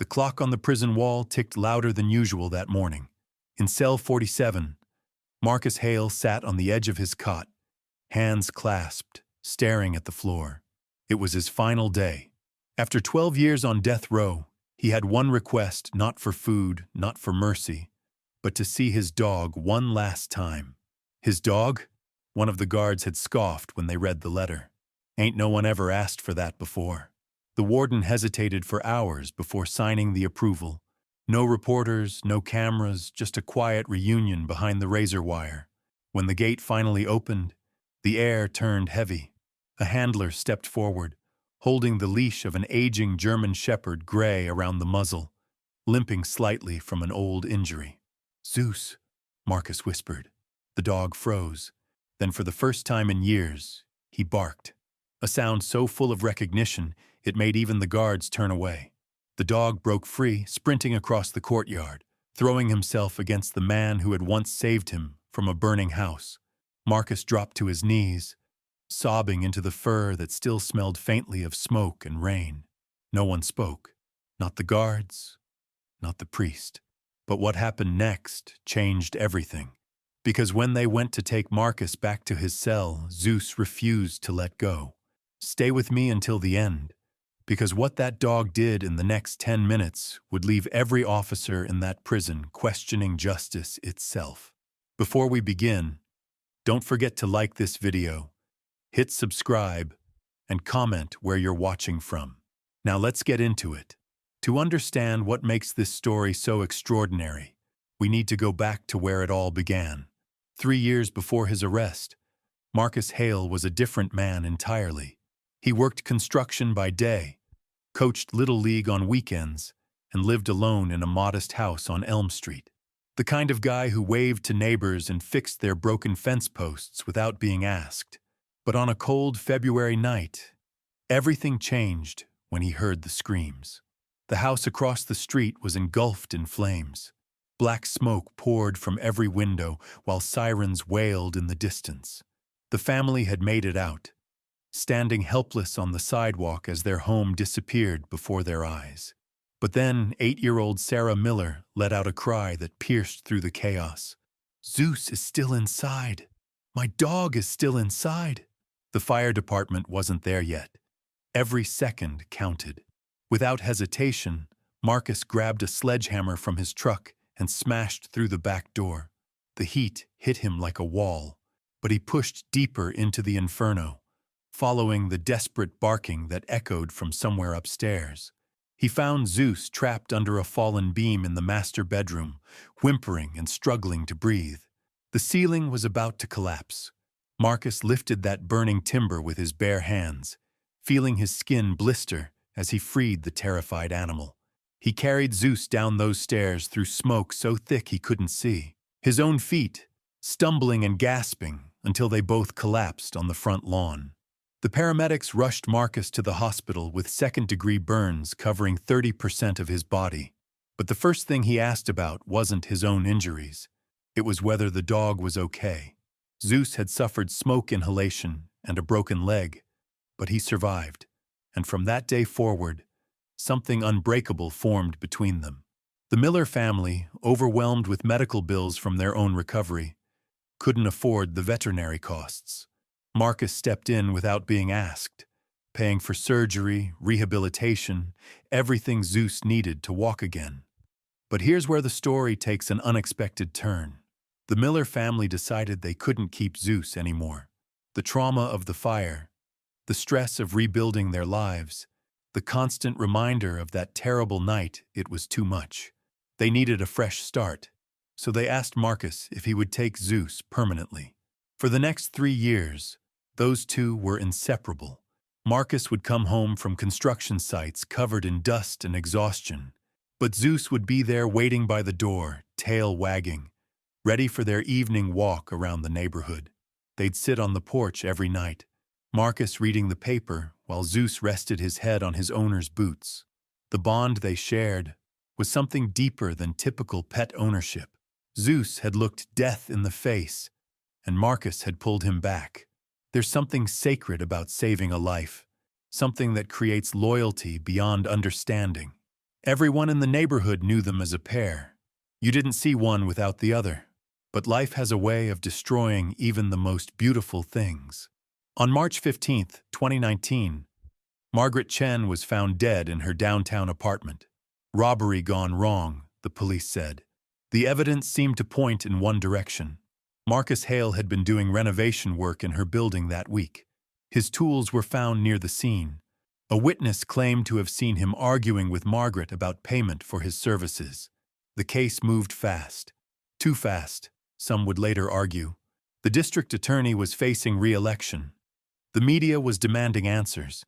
The clock on the prison wall ticked louder than usual that morning. In cell 47, Marcus Hale sat on the edge of his cot, hands clasped, staring at the floor. It was his final day. After 12 years on death row, he had one request, not for food, not for mercy, but to see his dog one last time. His dog? One of the guards had scoffed when they read the letter. Ain't no one ever asked for that before. The warden hesitated for hours before signing the approval. No reporters, no cameras, just a quiet reunion behind the razor wire. When the gate finally opened, the air turned heavy. A handler stepped forward, holding the leash of an aging German shepherd gray around the muzzle, limping slightly from an old injury. "Zeus," Marcus whispered. The dog froze. Then for the first time in years, he barked. A sound so full of recognition, it made even the guards turn away. The dog broke free, sprinting across the courtyard, throwing himself against the man who had once saved him from a burning house. Marcus dropped to his knees, sobbing into the fur that still smelled faintly of smoke and rain. No one spoke. Not the guards, not the priest. But what happened next changed everything. Because when they went to take Marcus back to his cell, Zeus refused to let go. "Stay with me until the end." Because what that dog did in the next 10 minutes would leave every officer in that prison questioning justice itself. Before we begin, don't forget to like this video, hit subscribe, and comment where you're watching from. Now let's get into it. To understand what makes this story so extraordinary, we need to go back to where it all began. 3 years before his arrest, Marcus Hale was a different man entirely. He worked construction by day, coached Little League on weekends, and lived alone in a modest house on Elm Street. The kind of guy who waved to neighbors and fixed their broken fence posts without being asked. But on a cold February night, everything changed when he heard the screams. The house across the street was engulfed in flames. Black smoke poured from every window while sirens wailed in the distance. The family had made it out, standing helpless on the sidewalk as their home disappeared before their eyes. But then 8-year-old Sarah Miller let out a cry that pierced through the chaos. "Zeus is still inside. My dog is still inside." The fire department wasn't there yet. Every second counted. Without hesitation, Marcus grabbed a sledgehammer from his truck and smashed through the back door. The heat hit him like a wall, but he pushed deeper into the inferno, following the desperate barking that echoed from somewhere upstairs. He found Zeus trapped under a fallen beam in the master bedroom, whimpering and struggling to breathe. The ceiling was about to collapse. Marcus lifted that burning timber with his bare hands, feeling his skin blister as he freed the terrified animal. He carried Zeus down those stairs through smoke so thick he couldn't see, his own feet stumbling and gasping until they both collapsed on the front lawn. The paramedics rushed Marcus to the hospital with second-degree burns covering 30% of his body. But the first thing he asked about wasn't his own injuries. It was whether the dog was okay. Zeus had suffered smoke inhalation and a broken leg, but he survived. And from that day forward, something unbreakable formed between them. The Miller family, overwhelmed with medical bills from their own recovery, couldn't afford the veterinary costs. Marcus stepped in without being asked, paying for surgery, rehabilitation, everything Zeus needed to walk again. But here's where the story takes an unexpected turn. The Miller family decided they couldn't keep Zeus anymore. The trauma of the fire, the stress of rebuilding their lives, the constant reminder of that terrible night, it was too much. They needed a fresh start, so they asked Marcus if he would take Zeus permanently. For the next 3 years, those two were inseparable. Marcus would come home from construction sites covered in dust and exhaustion, but Zeus would be there waiting by the door, tail wagging, ready for their evening walk around the neighborhood. They'd sit on the porch every night, Marcus reading the paper while Zeus rested his head on his owner's boots. The bond they shared was something deeper than typical pet ownership. Zeus had looked death in the face, and Marcus had pulled him back. There's something sacred about saving a life, something that creates loyalty beyond understanding. Everyone in the neighborhood knew them as a pair. You didn't see one without the other. But life has a way of destroying even the most beautiful things. On March 15, 2019, Margaret Chen was found dead in her downtown apartment. Robbery gone wrong, the police said. The evidence seemed to point in one direction. Marcus Hale had been doing renovation work in her building that week. His tools were found near the scene. A witness claimed to have seen him arguing with Margaret about payment for his services. The case moved fast. Too fast, some would later argue. The district attorney was facing re-election. The media was demanding answers,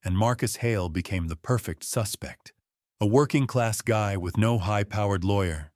and Marcus Hale became the perfect suspect. A working-class guy with no high-powered lawyer,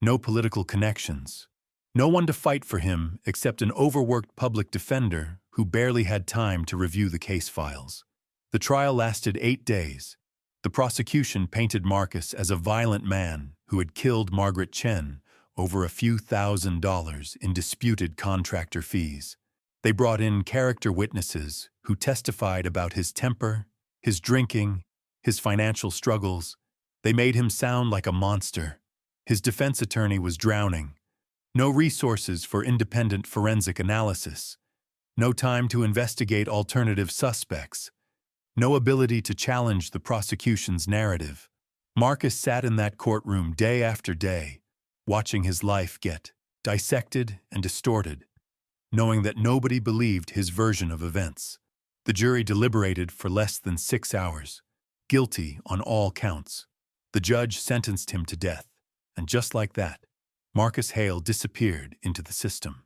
no political connections, no one to fight for him except an overworked public defender who barely had time to review the case files. The trial lasted 8 days. The prosecution painted Marcus as a violent man who had killed Margaret Chen over a few $1,000s in disputed contractor fees. They brought in character witnesses who testified about his temper, his drinking, his financial struggles. They made him sound like a monster. His defense attorney was drowning. No resources for independent forensic analysis. No time to investigate alternative suspects. No ability to challenge the prosecution's narrative. Marcus sat in that courtroom day after day, watching his life get dissected and distorted, knowing that nobody believed his version of events. The jury deliberated for less than 6 hours, guilty on all counts. The judge sentenced him to death, and just like that, Marcus Hale disappeared into the system.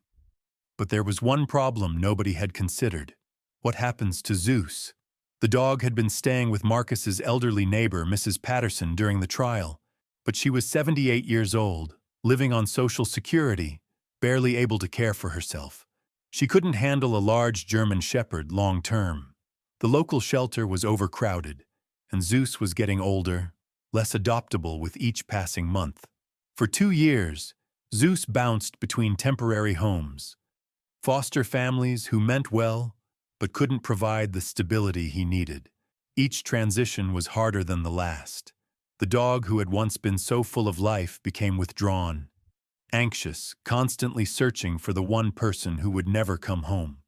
But there was one problem nobody had considered. What happens to Zeus? The dog had been staying with Marcus's elderly neighbor, Mrs. Patterson, during the trial, but she was 78 years old, living on Social Security, barely able to care for herself. She couldn't handle a large German Shepherd long-term. The local shelter was overcrowded, and Zeus was getting older, less adoptable with each passing month. For 2 years, Zeus bounced between temporary homes, foster families who meant well but couldn't provide the stability he needed. Each transition was harder than the last. The dog who had once been so full of life became withdrawn, anxious, constantly searching for the one person who would never come home.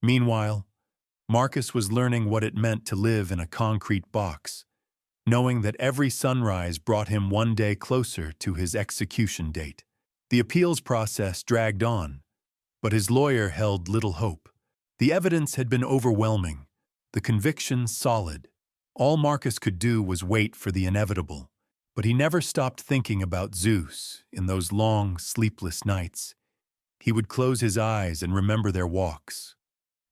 Meanwhile, Marcus was learning what it meant to live in a concrete box, knowing that every sunrise brought him one day closer to his execution date. The appeals process dragged on, but his lawyer held little hope. The evidence had been overwhelming, the conviction solid. All Marcus could do was wait for the inevitable, but he never stopped thinking about Zeus in those long, sleepless nights. He would close his eyes and remember their walks,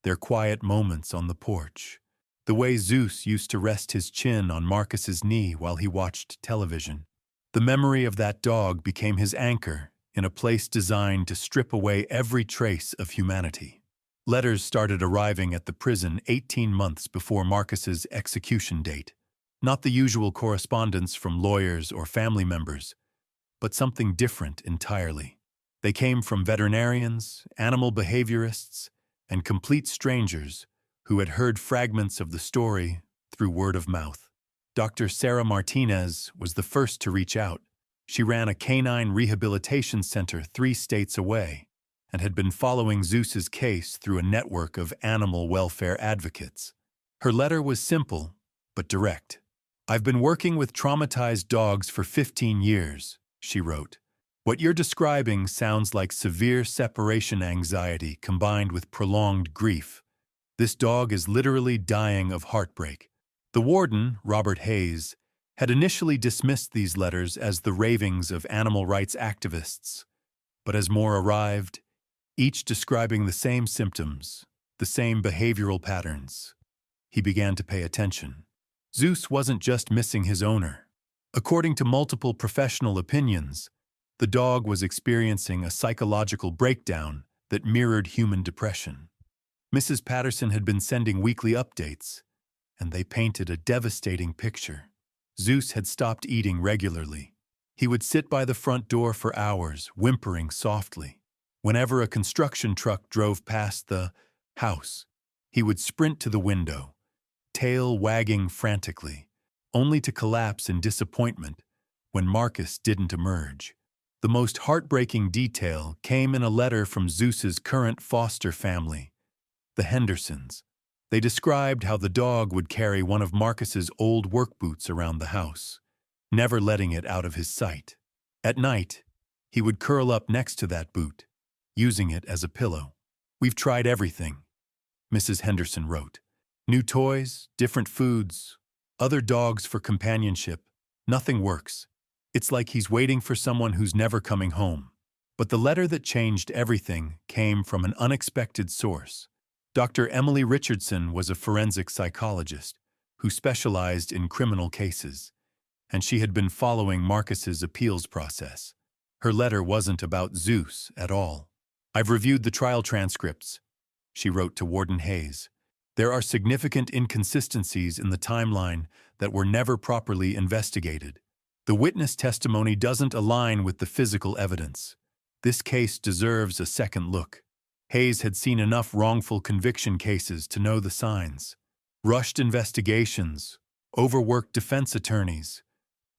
their quiet moments on the porch, the way Zeus used to rest his chin on Marcus's knee while he watched television. The memory of that dog became his anchor in a place designed to strip away every trace of humanity. Letters started arriving at the prison 18 months before Marcus's execution date. Not the usual correspondence from lawyers or family members, but something different entirely. They came from veterinarians, animal behaviorists, and complete strangers who had heard fragments of the story through word of mouth. Dr. Sarah Martinez was the first to reach out. She ran a canine rehabilitation center 3 states away and had been following Zeus's case through a network of animal welfare advocates. Her letter was simple but direct. "I've been working with traumatized dogs for 15 years, she wrote. What you're describing sounds like severe separation anxiety combined with prolonged grief. This dog is literally dying of heartbreak." The warden, Robert Hayes, had initially dismissed these letters as the ravings of animal rights activists. But as more arrived, each describing the same symptoms, the same behavioral patterns, he began to pay attention. Zeus wasn't just missing his owner. According to multiple professional opinions, the dog was experiencing a psychological breakdown that mirrored human depression. Mrs. Patterson had been sending weekly updates, and they painted a devastating picture. Zeus had stopped eating regularly. He would sit by the front door for hours, whimpering softly. Whenever a construction truck drove past the house, he would sprint to the window, tail wagging frantically. only to collapse in disappointment when Marcus didn't emerge. The most heartbreaking detail came in a letter from Zeus's current foster family, the Hendersons. They described how the dog would carry one of Marcus's old work boots around the house, never letting it out of his sight. At night, he would curl up next to that boot, using it as a pillow. "We've tried everything," Mrs. Henderson wrote. "New toys, different foods, other dogs for companionship. Nothing works. It's like he's waiting for someone who's never coming home." But the letter that changed everything came from an unexpected source. Dr. Emily Richardson was a forensic psychologist who specialized in criminal cases, and she had been following Marcus's appeals process. Her letter wasn't about Zeus at all. "I've reviewed the trial transcripts," she wrote to Warden Hayes. "There are significant inconsistencies in the timeline that were never properly investigated. The witness testimony doesn't align with the physical evidence. This case deserves a second look." Hayes had seen enough wrongful conviction cases to know the signs. Rushed investigations, overworked defense attorneys,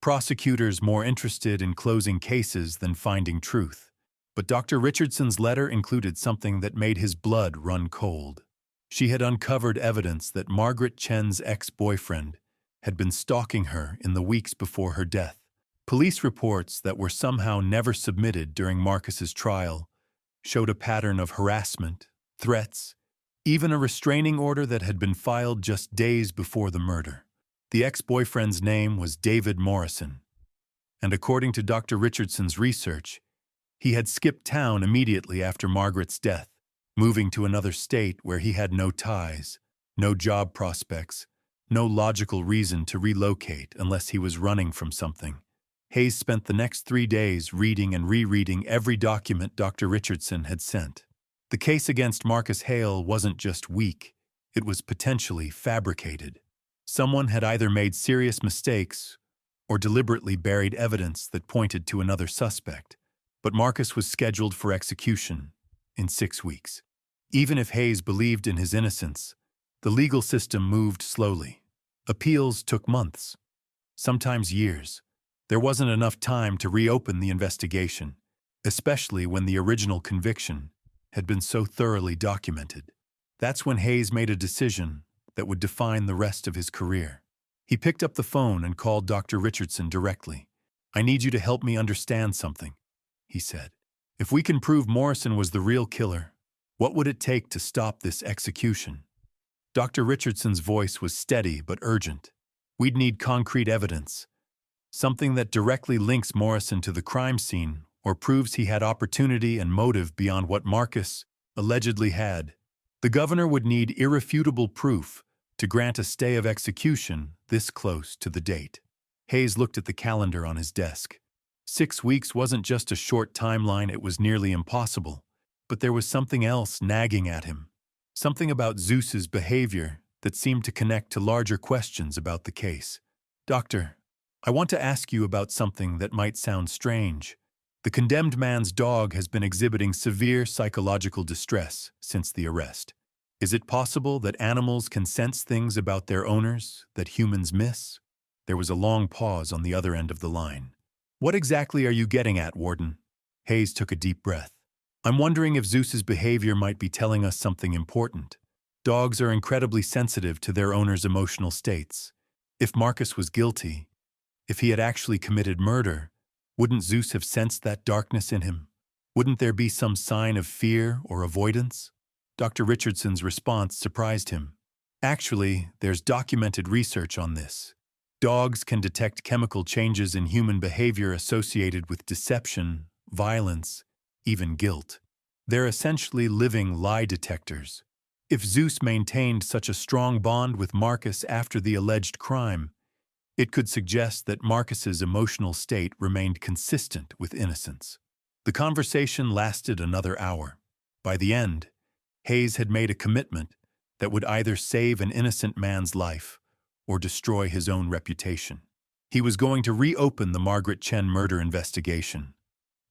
prosecutors more interested in closing cases than finding truth. But Dr. Richardson's letter included something that made his blood run cold. She had uncovered evidence that Margaret Chen's ex-boyfriend had been stalking her in the weeks before her death. Police reports that were somehow never submitted during Marcus's trial showed a pattern of harassment, threats, even a restraining order that had been filed just days before the murder. The ex-boyfriend's name was David Morrison, and according to Dr. Richardson's research, he had skipped town immediately after Margaret's death, moving to another state where he had no ties, no job prospects, no logical reason to relocate unless he was running from something. Hayes spent the next 3 days reading and rereading every document Dr. Richardson had sent. The case against Marcus Hale wasn't just weak, it was potentially fabricated. Someone had either made serious mistakes or deliberately buried evidence that pointed to another suspect. But Marcus was scheduled for execution in 6 weeks. Even if Hayes believed in his innocence, the legal system moved slowly. Appeals took months, sometimes years. There wasn't enough time to reopen the investigation, especially when the original conviction had been so thoroughly documented. That's when Hayes made a decision that would define the rest of his career. He picked up the phone and called Dr. Richardson directly. "I need you to help me understand something," he said. "If we can prove Morrison was the real killer, what would it take to stop this execution?" Dr. Richardson's voice was steady but urgent. "We'd need concrete evidence. Something that directly links Morrison to the crime scene or proves he had opportunity and motive beyond what Marcus allegedly had. The governor would need irrefutable proof to grant a stay of execution this close to the date." Hayes looked at the calendar on his desk. 6 weeks wasn't just a short timeline, it was nearly impossible. But there was something else nagging at him. Something about Zeus's behavior that seemed to connect to larger questions about the case. "Doctor, I want to ask you about something that might sound strange. The condemned man's dog has been exhibiting severe psychological distress since the arrest. Is it possible that animals can sense things about their owners that humans miss?" There was a long pause on the other end of the line. "What exactly are you getting at, Warden?" Hayes took a deep breath. "I'm wondering if Zeus's behavior might be telling us something important. Dogs are incredibly sensitive to their owners' emotional states. If Marcus was guilty, if he had actually committed murder, wouldn't Zeus have sensed that darkness in him? Wouldn't there be some sign of fear or avoidance?" Dr. Richardson's response surprised him. "Actually, there's documented research on this. Dogs can detect chemical changes in human behavior associated with deception, violence, even guilt. They're essentially living lie detectors. If Zeus maintained such a strong bond with Marcus after the alleged crime, it could suggest that Marcus's emotional state remained consistent with innocence." The conversation lasted another hour. By the end, Hayes had made a commitment that would either save an innocent man's life or destroy his own reputation. He was going to reopen the Margaret Chen murder investigation,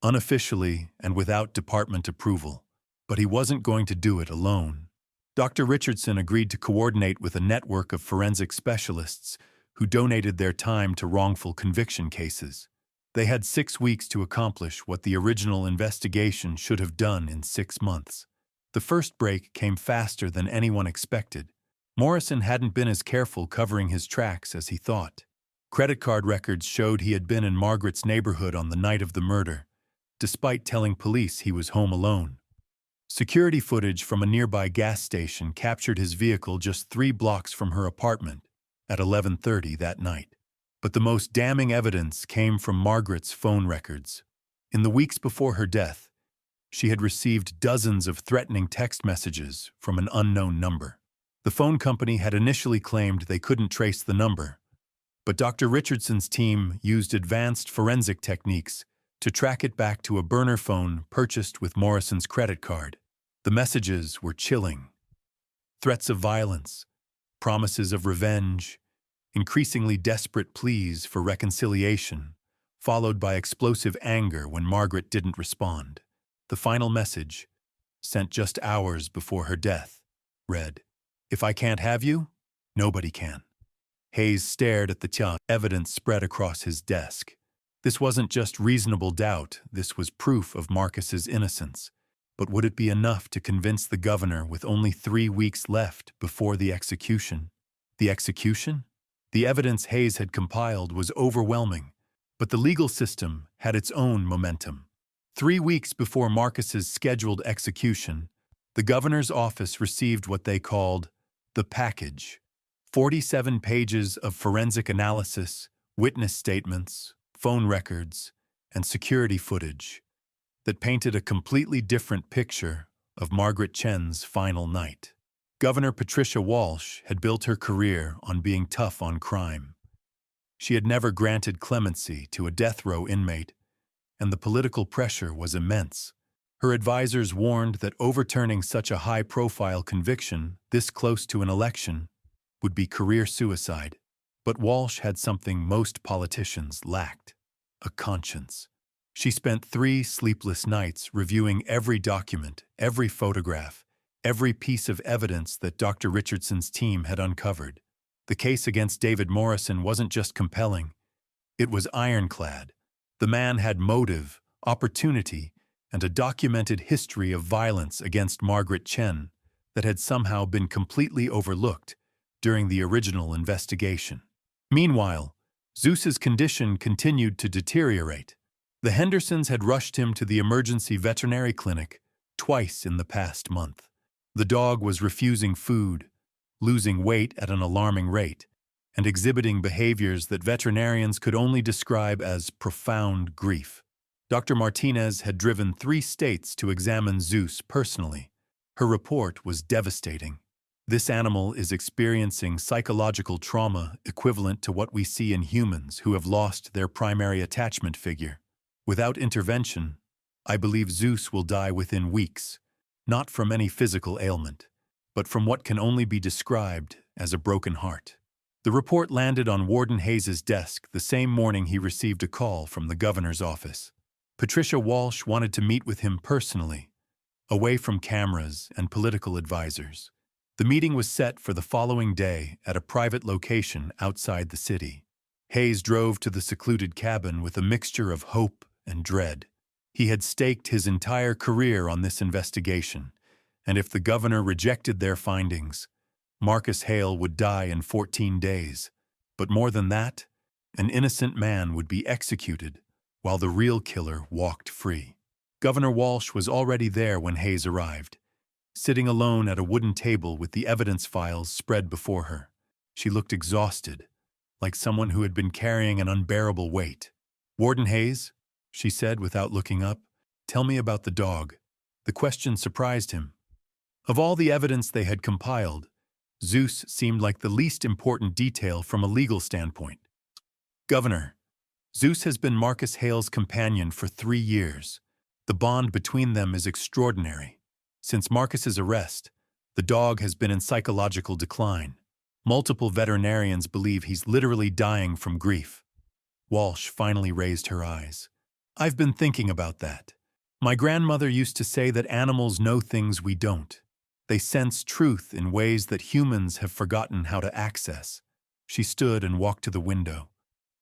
unofficially and without department approval, but he wasn't going to do it alone. Dr. Richardson agreed to coordinate with a network of forensic specialists who donated their time to wrongful conviction cases. They had 6 weeks to accomplish what the original investigation should have done in 6 months. The first break came faster than anyone expected. Morrison hadn't been as careful covering his tracks as he thought. Credit card records showed he had been in Margaret's neighborhood on the night of the murder, despite telling police he was home alone. Security footage from a nearby gas station captured his vehicle just 3 blocks from her apartment at 11:30 that night. But the most damning evidence came from Margaret's phone records. In the weeks before her death, she had received dozens of threatening text messages from an unknown number. The phone company had initially claimed they couldn't trace the number, but Dr. Richardson's team used advanced forensic techniques to track it back to a burner phone purchased with Morrison's credit card. The messages were chilling. Threats of violence, promises of revenge, increasingly desperate pleas for reconciliation, followed by explosive anger when Margaret didn't respond. The final message, sent just hours before her death, read, "If I can't have you, nobody can." Hayes stared at the evidence spread across his desk. This wasn't just reasonable doubt, this was proof of Marcus's innocence. But would it be enough to convince the governor with only 3 weeks left before the execution? The execution? The evidence Hayes had compiled was overwhelming, but the legal system had its own momentum. 3 weeks before Marcus's scheduled execution, the governor's office received what they called the package. 47 pages of forensic analysis, witness statements, phone records, and security footage that painted a completely different picture of Margaret Chen's final night. Governor Patricia Walsh had built her career on being tough on crime. She had never granted clemency to a death row inmate, and the political pressure was immense. Her advisors warned that overturning such a high-profile conviction this close to an election would be career suicide. But Walsh had something most politicians lacked: a conscience. She spent 3 sleepless nights reviewing every document, every photograph, every piece of evidence that Dr. Richardson's team had uncovered. The case against David Morrison wasn't just compelling, it was ironclad. The man had motive, opportunity, and a documented history of violence against Margaret Chen that had somehow been completely overlooked during the original investigation. Meanwhile, Zeus's condition continued to deteriorate. The Hendersons had rushed him to the emergency veterinary clinic twice in the past month. The dog was refusing food, losing weight at an alarming rate, and exhibiting behaviors that veterinarians could only describe as profound grief. Dr. Martinez had driven 3 states to examine Zeus personally. Her report was devastating. This animal is experiencing psychological trauma equivalent to what we see in humans who have lost their primary attachment figure. Without intervention, I believe Zeus will die within weeks, not from any physical ailment, but from what can only be described as a broken heart. The report landed on Warden Hayes's desk the same morning he received a call from the governor's office. Patricia Walsh wanted to meet with him personally, away from cameras and political advisors. The meeting was set for the following day at a private location outside the city. Hayes drove to the secluded cabin with a mixture of hope and dread. He had staked his entire career on this investigation, and if the governor rejected their findings, Marcus Hale would die in 14 days. But more than that, an innocent man would be executed while the real killer walked free. Governor Walsh was already there when Hayes arrived, sitting alone at a wooden table with the evidence files spread before her. She looked exhausted, like someone who had been carrying an unbearable weight. "Warden Hayes," she said without looking up, "tell me about the dog." The question surprised him. Of all the evidence they had compiled, Zeus seemed like the least important detail from a legal standpoint. "Governor, Zeus has been Marcus Hale's companion for 3 years. The bond between them is extraordinary. Since Marcus's arrest, the dog has been in psychological decline. Multiple veterinarians believe he's literally dying from grief." Walsh finally raised her eyes. "I've been thinking about that. My grandmother used to say that animals know things we don't. They sense truth in ways that humans have forgotten how to access." She stood and walked to the window,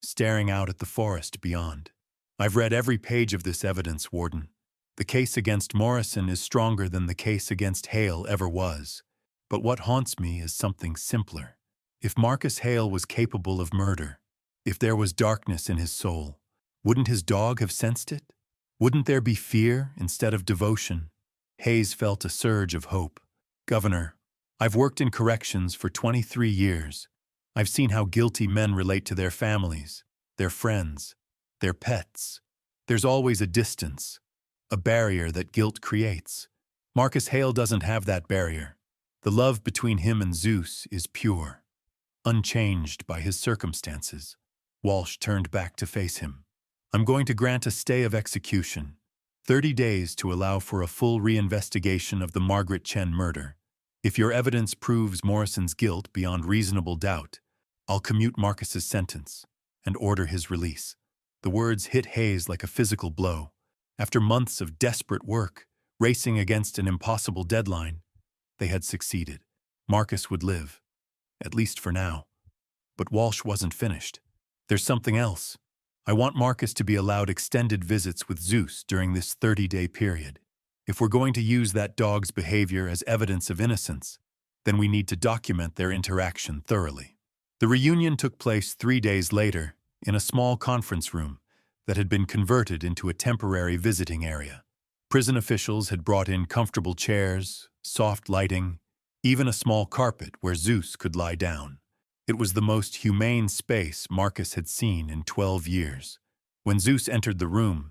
staring out at the forest beyond. I've read every page of this evidence, Warden. The case against Morrison is stronger than the case against Hale ever was. But what haunts me is something simpler. If Marcus Hale was capable of murder, if there was darkness in his soul, wouldn't his dog have sensed it? Wouldn't there be fear instead of devotion? Hayes felt a surge of hope. Governor, I've worked in corrections for 23 years. I've seen how guilty men relate to their families, their friends, their pets. There's always a distance, a barrier that guilt creates. Marcus Hale doesn't have that barrier. The love between him and Zeus is pure, unchanged by his circumstances. Walsh turned back to face him. I'm going to grant a stay of execution, 30 days to allow for a full reinvestigation of the Margaret Chen murder. If your evidence proves Morrison's guilt beyond reasonable doubt, I'll commute Marcus's sentence and order his release. The words hit Hayes like a physical blow. After months of desperate work, racing against an impossible deadline, they had succeeded. Marcus would live, at least for now. But Walsh wasn't finished. There's something else. I want Marcus to be allowed extended visits with Zeus during this 30-day period. If we're going to use that dog's behavior as evidence of innocence, then we need to document their interaction thoroughly. The reunion took place 3 days later in a small conference room that had been converted into a temporary visiting area. Prison officials had brought in comfortable chairs, soft lighting, even a small carpet where Zeus could lie down. It was the most humane space Marcus had seen in 12 years. When Zeus entered the room,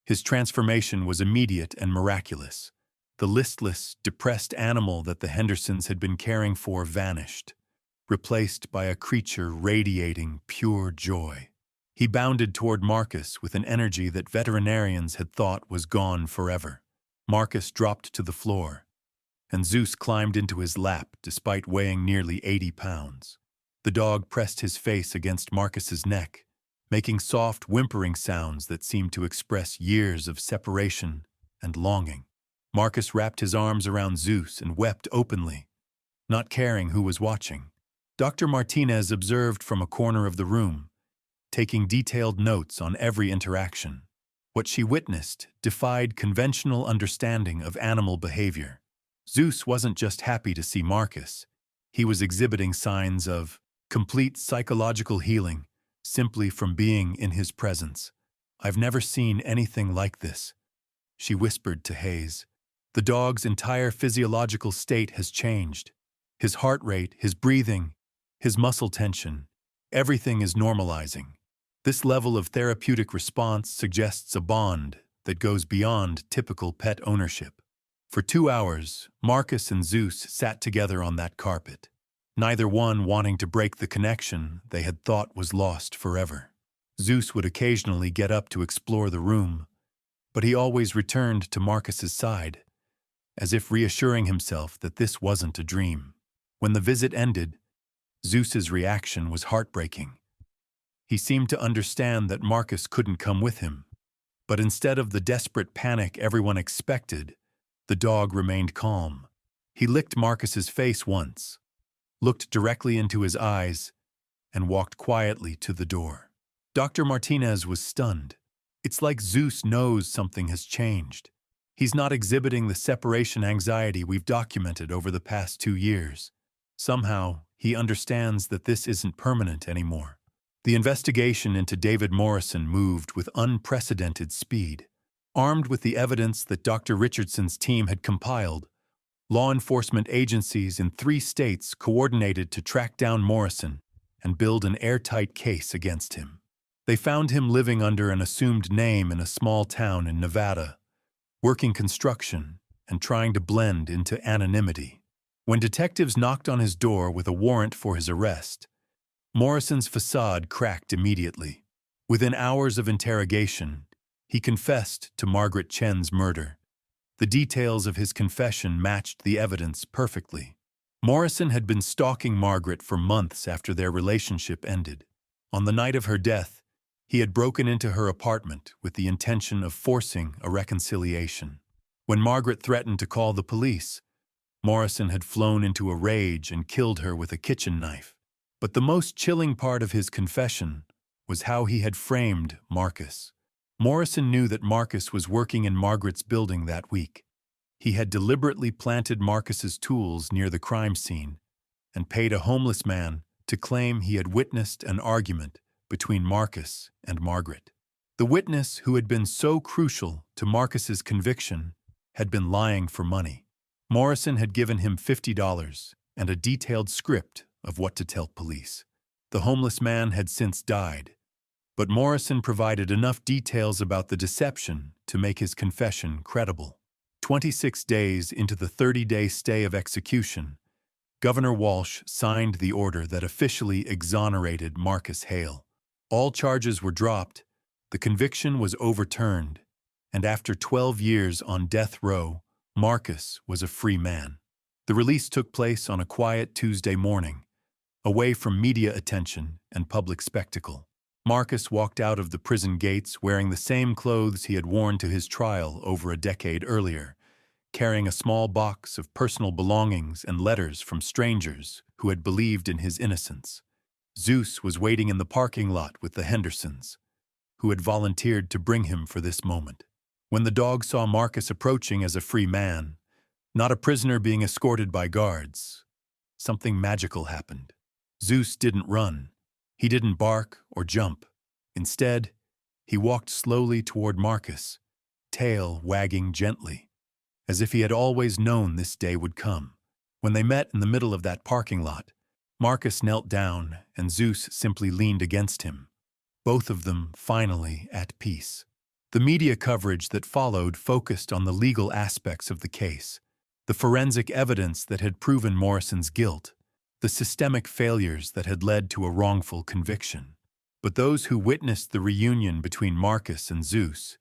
his transformation was immediate and miraculous. The listless, depressed animal that the Hendersons had been caring for vanished, replaced by a creature radiating pure joy. He bounded toward Marcus with an energy that veterinarians had thought was gone forever. Marcus dropped to the floor, and Zeus climbed into his lap despite weighing nearly 80 pounds. The dog pressed his face against Marcus's neck, making soft, whimpering sounds that seemed to express years of separation and longing. Marcus wrapped his arms around Zeus and wept openly, not caring who was watching. Dr. Martinez observed from a corner of the room, taking detailed notes on every interaction. What she witnessed defied conventional understanding of animal behavior. Zeus wasn't just happy to see Marcus. He was exhibiting signs of complete psychological healing simply from being in his presence. I've never seen anything like this, she whispered to Hayes. The dog's entire physiological state has changed. His heart rate, his breathing, his muscle tension, everything is normalizing. This level of therapeutic response suggests a bond that goes beyond typical pet ownership. For 2 hours, Marcus and Zeus sat together on that carpet, neither one wanting to break the connection they had thought was lost forever. Zeus would occasionally get up to explore the room, but he always returned to Marcus's side, as if reassuring himself that this wasn't a dream. When the visit ended, Zeus's reaction was heartbreaking. He seemed to understand that Marcus couldn't come with him, but instead of the desperate panic everyone expected, the dog remained calm. He licked Marcus's face once, looked directly into his eyes, and walked quietly to the door. Dr. Martinez was stunned. It's like Zeus knows something has changed. He's not exhibiting the separation anxiety we've documented over the past 2 years. Somehow, he understands that this isn't permanent anymore. The investigation into David Morrison moved with unprecedented speed. Armed with the evidence that Dr. Richardson's team had compiled, law enforcement agencies in 3 states coordinated to track down Morrison and build an airtight case against him. They found him living under an assumed name in a small town in Nevada, working construction and trying to blend into anonymity. When detectives knocked on his door with a warrant for his arrest, Morrison's facade cracked immediately. Within hours of interrogation, he confessed to Margaret Chen's murder. The details of his confession matched the evidence perfectly. Morrison had been stalking Margaret for months after their relationship ended. On the night of her death, he had broken into her apartment with the intention of forcing a reconciliation. When Margaret threatened to call the police, Morrison had flown into a rage and killed her with a kitchen knife. But the most chilling part of his confession was how he had framed Marcus. Morrison knew that Marcus was working in Margaret's building that week. He had deliberately planted Marcus's tools near the crime scene and paid a homeless man to claim he had witnessed an argument between Marcus and Margaret. The witness who had been so crucial to Marcus's conviction had been lying for money. Morrison had given him $50 and a detailed script of what to tell police. The homeless man had since died, but Morrison provided enough details about the deception to make his confession credible. 26 days into the 30-day stay of execution, Governor Walsh signed the order that officially exonerated Marcus Hale. All charges were dropped, the conviction was overturned, and after 12 years on death row, Marcus was a free man. The release took place on a quiet Tuesday morning, away from media attention and public spectacle. Marcus walked out of the prison gates wearing the same clothes he had worn to his trial over a decade earlier, carrying a small box of personal belongings and letters from strangers who had believed in his innocence. Zeus was waiting in the parking lot with the Hendersons, who had volunteered to bring him for this moment. When the dog saw Marcus approaching as a free man, not a prisoner being escorted by guards, something magical happened. Zeus didn't run. He didn't bark or jump. Instead, he walked slowly toward Marcus, tail wagging gently, as if he had always known this day would come. When they met in the middle of that parking lot, Marcus knelt down and Zeus simply leaned against him, both of them finally at peace. The media coverage that followed focused on the legal aspects of the case, the forensic evidence that had proven Morrison's guilt, the systemic failures that had led to a wrongful conviction. But those who witnessed the reunion between Marcus and Zeus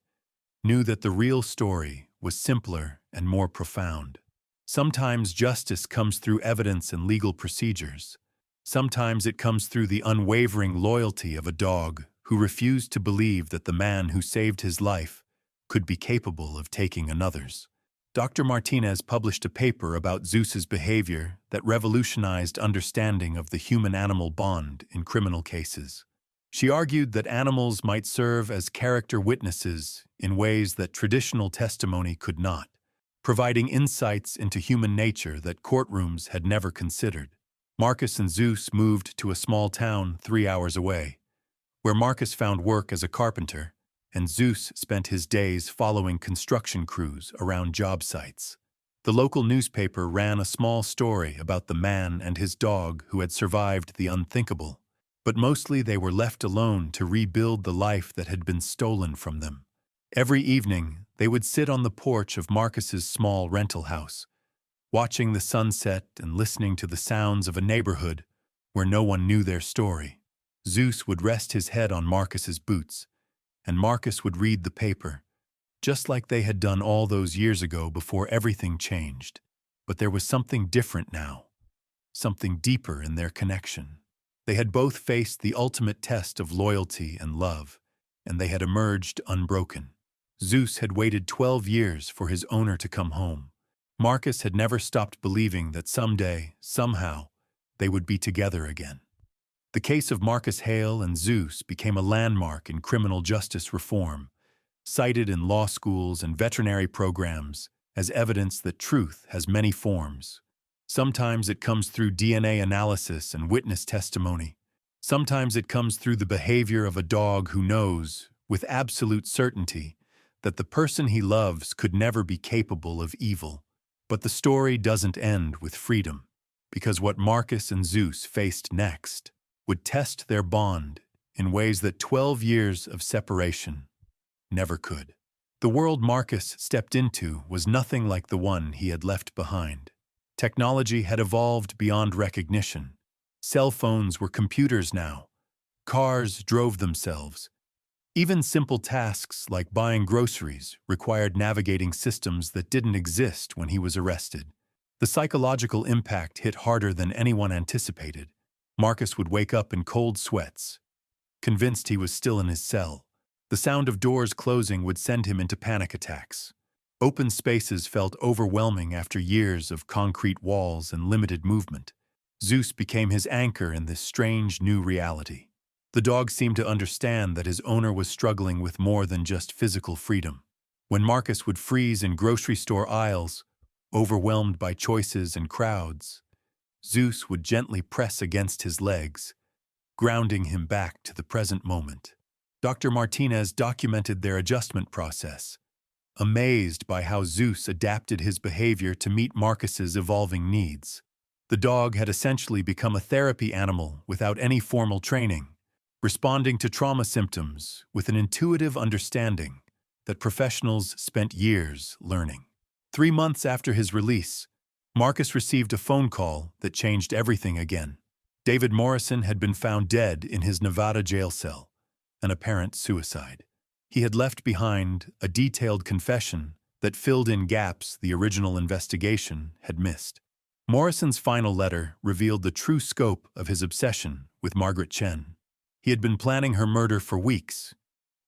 knew that the real story was simpler and more profound. Sometimes justice comes through evidence and legal procedures. Sometimes it comes through the unwavering loyalty of a dog who refused to believe that the man who saved his life could be capable of taking another's. Dr. Martinez published a paper about Zeus's behavior that revolutionized understanding of the human-animal bond in criminal cases. She argued that animals might serve as character witnesses in ways that traditional testimony could not, providing insights into human nature that courtrooms had never considered. Marcus and Zeus moved to a small town 3 hours away, where Marcus found work as a carpenter, and Zeus spent his days following construction crews around job sites. The local newspaper ran a small story about the man and his dog who had survived the unthinkable, but mostly they were left alone to rebuild the life that had been stolen from them. Every evening, they would sit on the porch of Marcus's small rental house, watching the sunset and listening to the sounds of a neighborhood where no one knew their story. Zeus would rest his head on Marcus's boots, and Marcus would read the paper, just like they had done all those years ago before everything changed. But there was something different now, something deeper in their connection. They had both faced the ultimate test of loyalty and love, and they had emerged unbroken. Zeus had waited 12 years for his owner to come home. Marcus had never stopped believing that someday, somehow, they would be together again. The case of Marcus Hale and Zeus became a landmark in criminal justice reform, cited in law schools and veterinary programs as evidence that truth has many forms. Sometimes it comes through DNA analysis and witness testimony. Sometimes it comes through the behavior of a dog who knows, with absolute certainty, that the person he loves could never be capable of evil. But the story doesn't end with freedom, because what Marcus and Zeus faced next would test their bond in ways that 12 years of separation never could. The world Marcus stepped into was nothing like the one he had left behind. Technology had evolved beyond recognition. Cell phones were computers now. Cars drove themselves. Even simple tasks like buying groceries required navigating systems that didn't exist when he was arrested. The psychological impact hit harder than anyone anticipated. Marcus would wake up in cold sweats, convinced he was still in his cell. The sound of doors closing would send him into panic attacks. Open spaces felt overwhelming after years of concrete walls and limited movement. Zeus became his anchor in this strange new reality. The dog seemed to understand that his owner was struggling with more than just physical freedom. When Marcus would freeze in grocery store aisles, overwhelmed by choices and crowds, Zeus would gently press against his legs, grounding him back to the present moment. Dr. Martinez documented their adjustment process, amazed by how Zeus adapted his behavior to meet Marcus's evolving needs. The dog had essentially become a therapy animal without any formal training, responding to trauma symptoms with an intuitive understanding that professionals spent years learning. 3 months after his release, Marcus received a phone call that changed everything again. David Morrison had been found dead in his Nevada jail cell, an apparent suicide. He had left behind a detailed confession that filled in gaps the original investigation had missed. Morrison's final letter revealed the true scope of his obsession with Margaret Chen. He had been planning her murder for weeks,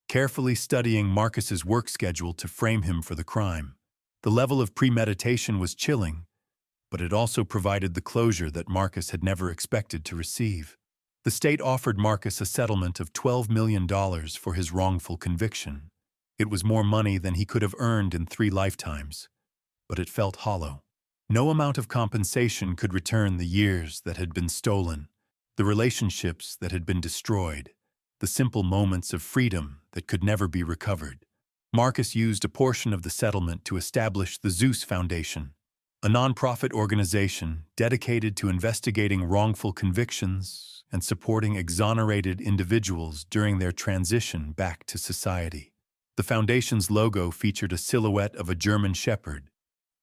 carefully studying Marcus's work schedule to frame him for the crime. The level of premeditation was chilling, but it also provided the closure that Marcus had never expected to receive. The state offered Marcus a settlement of $12 million for his wrongful conviction. It was more money than he could have earned in 3 lifetimes, but it felt hollow. No amount of compensation could return the years that had been stolen, the relationships that had been destroyed, the simple moments of freedom that could never be recovered. Marcus used a portion of the settlement to establish the Zeus Foundation, a nonprofit organization dedicated to investigating wrongful convictions and supporting exonerated individuals during their transition back to society. The foundation's logo featured a silhouette of a German shepherd,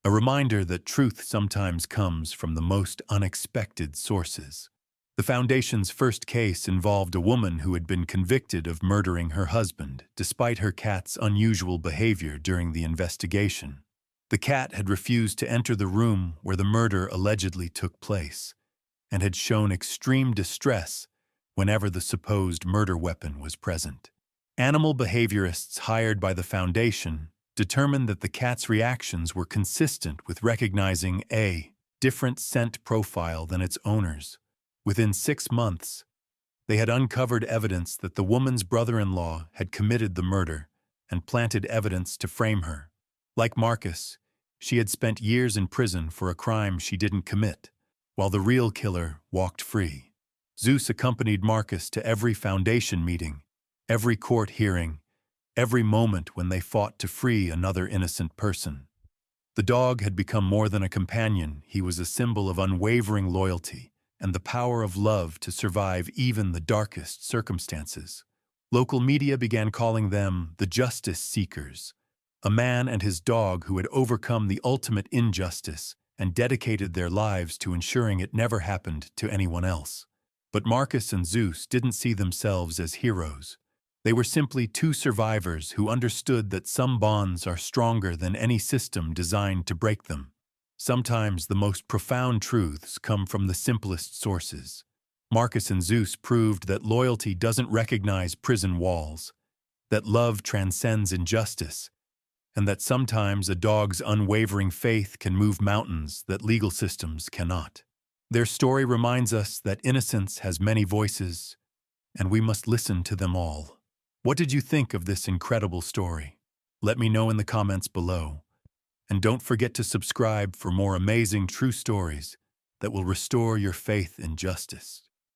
a reminder that truth sometimes comes from the most unexpected sources. The foundation's first case involved a woman who had been convicted of murdering her husband, despite her cat's unusual behavior during the investigation. The cat had refused to enter the room where the murder allegedly took place, and had shown extreme distress whenever the supposed murder weapon was present. Animal behaviorists hired by the foundation determined that the cat's reactions were consistent with recognizing a different scent profile than its owners. Within 6 months, they had uncovered evidence that the woman's brother-in-law had committed the murder and planted evidence to frame her. Like Marcus, she had spent years in prison for a crime she didn't commit, while the real killer walked free. Zeus accompanied Marcus to every foundation meeting, every court hearing, every moment when they fought to free another innocent person. The dog had become more than a companion. He was a symbol of unwavering loyalty and the power of love to survive even the darkest circumstances. Local media began calling them the Justice Seekers, a man and his dog who had overcome the ultimate injustice and dedicated their lives to ensuring it never happened to anyone else. But Marcus and Zeus didn't see themselves as heroes. They were simply 2 survivors who understood that some bonds are stronger than any system designed to break them. Sometimes the most profound truths come from the simplest sources. Marcus and Zeus proved that loyalty doesn't recognize prison walls, that love transcends injustice, and that sometimes a dog's unwavering faith can move mountains that legal systems cannot. Their story reminds us that innocence has many voices, and we must listen to them all. What did you think of this incredible story? Let me know in the comments below. And don't forget to subscribe for more amazing true stories that will restore your faith in justice.